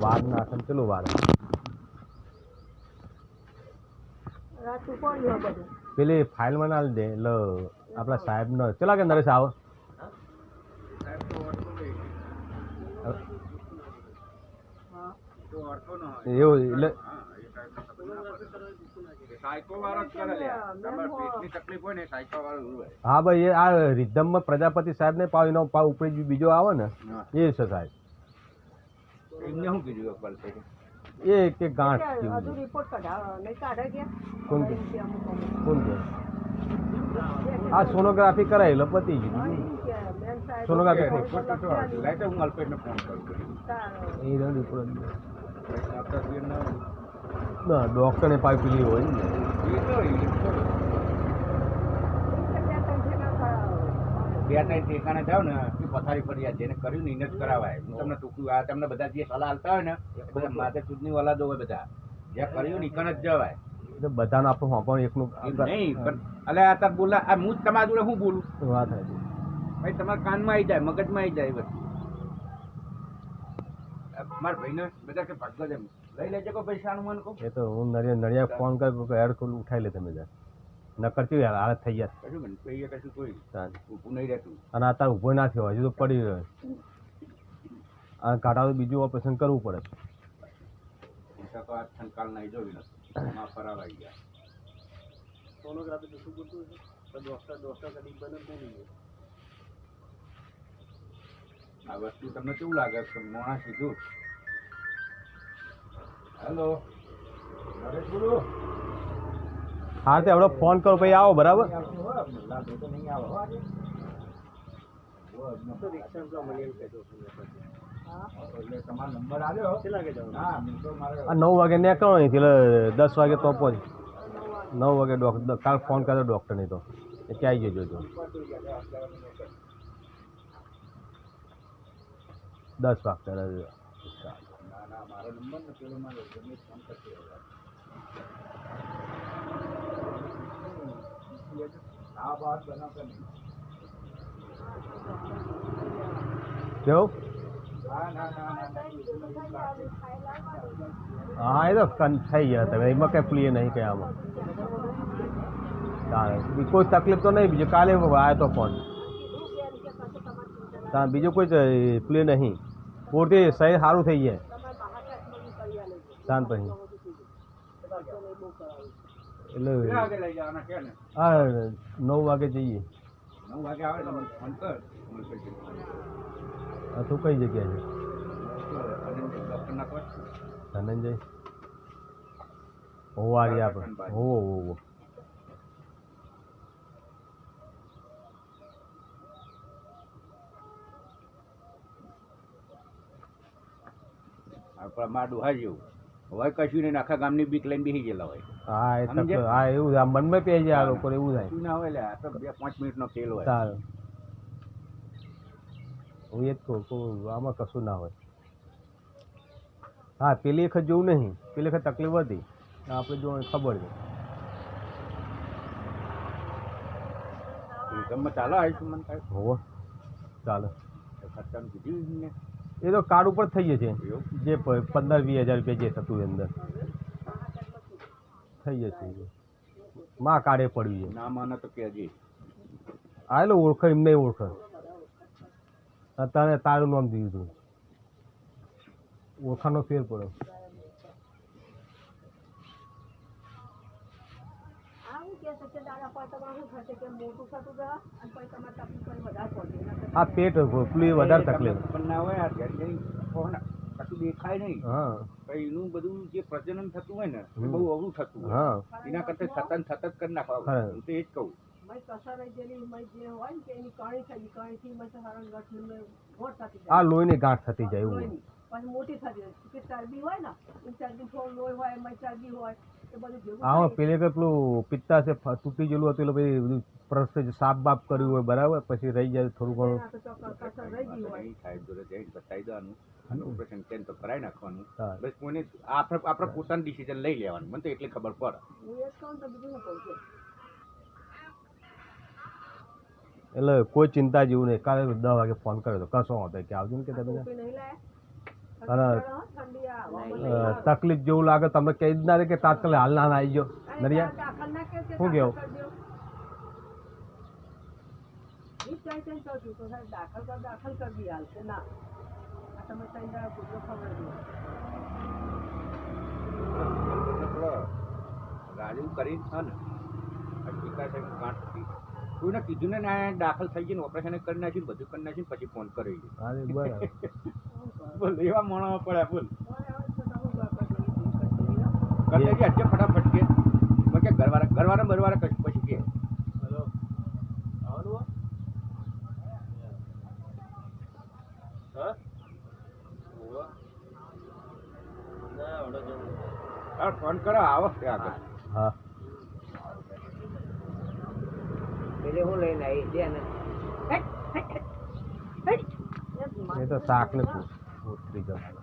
વાર નાખે પેલું વાર પેલી ફાઇલમાં ના દે એટલે આપણા સાહેબનો ચલા કે નરેશ આવો એવું એટલે હા ભાઈ એ આ રિધમમાં પ્રજાપતિ સાહેબ ને પાવ એનો પાવ ઉપર બીજો આવે ને એ છે સાહેબ એ કે ગાંઠ કોણ કે આ સોનોગ્રાફી કરાવી લો પતી ગયું સોનોગ્રાફી ડોક્ટર ને પાવી પેલી હોય ને બે ત્રણ ઠેકાણે જાવ ને પથારી પડી જાય જેને કર્યું ને એને જ કરાવાય હું તમને ટૂંકું આ તમને બધા જે સલાહ આપતા હોય ને બધા માથે ચૂંટણી વાળા હોય બધા જ્યાં કર્યું ને ઈકણ જ જવાય બધાને આપણું હોંપણ એકનું નહીં પણ અલે આ તાર બોલા આ હું તમારા જોડે હું બોલું વાત હતી ભાઈ તમારા કાનમાં આવી જાય મગજમાં આવી જાય બસ મારા ભાઈને બધા કે ભાગવા એમ લઈ લેજો કોઈ પૈસાનું મને કહું એ તો હું નડિયા ફોન કર્યો કે હેડ ખોલું ઉઠાઈ લે તમે ન કરતી હાલત થઈ જાય કશું બને કશું કોઈ ઊભું નહીં રહેતું અને અત્યારે ઊભો ના થયો હજુ તો પડી રહ્યો આ કાઢા તો બીજું ઓપરેશન કરવું પડે તો આ કાલ નહીં જોવી નથી માં ફરાવ આવી ગયા સોનોગ્રાફી તો શું બોલતું ડોક્ટર કદી બને નહીં આ વસ્તુ તમને કેવું લાગે છે મોણા સીધું હેલો નરેશ બોલો હા તે આપણે ફોન કરો ભાઈ આવો બરાબર તમારો નંબર આવ્યો 9 વાગે નીકળો અહીંથી એટલે 10 વાગે તો પહોંચ 9 વાગે ડોક્ટર કાલ ફોન કર્યો ડૉક્ટર નહીં તો એ ક્યાં આવી જજો 10 વાગતા મારો નંબર ને પેલો મારો ફોન કરશે આ વાત બનાવતા નહીં કેવું હા એ તો થઈ ગયા તમે એમાં કંઈ પ્લીએ નહીં કંઈ આમાં કોઈ તકલીફ તો નહીં બીજું કાલે આવ્યો તો ફોન બીજું કોઈ પ્લે નહીં પૂરતી સહી સારું થઈ જાય શાંત પછી એટલે હા 9 વાગે જઈએ 9 વાગે આવે તો ફોન કર તું કઈ જગ્યાએ છે ધનંજય હોવારી આપણે હો મારું હા જેવું હવે કશું નહીં આખા ગામની બીક લઈને બેસી ગયેલા હોય હા હા એવું આમ મનમાં પે જાય આ લોકો એવું થાય ના હોય લે તો 2-5 મિનિટનો ખેલ હોય સારું હું એ જ કહું આમાં કશું ના હોય હા પેલી વખત જેવું નહીં પેલી વખત તકલીફ હતી આપણે જો ખબર છે ગમે ચાલો આયુષ્યમાન કાર્ડ હોવો ચાલો ખર્ચાનું કીધું ને એ તો કાર્ડ ઉપર થઈ જશે જે 15-20 હજાર રૂપિયા જે થતું અંદર થઈ જશે માં કાર્ડે પડ્યું છે ના માને તો કહેજે આ એટલે ઓળખે એમને ઓળખે અત્યારે તારું નામ દીધું ઓળખાનો ફેર પડ્યો આ પેટ પેલી વધારે તકલીફ પણ ના હોય આ કશું દેખાય નહીં હા એનું બધું જે પ્રજનન થતું હોય ને બહુ અવરું થતું હોય હા એના કરતા સતત કરી નાખવા હું તો એ જ કહું આ લોહીની ગાંઠ થતી જાય એવું હા પેલે કે પેલું પિત્તા છે તૂટી ગયેલું હતું એટલે પછી બધું પ્રસ્તે સાફ બાફ કર્યું હોય બરાબર પછી રહી જાય થોડું ઘણું બતાવી દેવાનું ઓપરેશન કેમ તો કરાવી નાખવાનું બસ કોઈને આપણે પોતાનું ડિસિઝન લઈ લેવાનું મને તો એટલી ખબર પડે એટલે કોઈ ચિંતા જેવું નહીં કાલે 10 વાગે ફોન કર્યો તો કશો હતો કે આવજો ને કે તમે તકલીફ જેવું લાગે તમને કહી જ ના દે કે તાત્કાલિક હાલ ના આવી ગયો નરિયા શું કેવું ગાડી કરી છે ને શિકાયત ગાંઠ હતી કોઈને કીધું ને ના દાખલ થઈ ગયું ઓપરેશન કરી નાખ્યું બધું કરી નાખ્યું પછી ફોન કરી અરે બરાબર બોલ એવા મોણા પડ્યા બોલ કરી દેજે આજે ફટાફટ કે કે ઘરવાળા બરવાળા કશું પછી કે હેલો આવવાનું હા હા ફોન કરો આવો આગળ હા એટલે હું લઈને આવી દે ને એ તો શાક ને પૂછરી જવાનું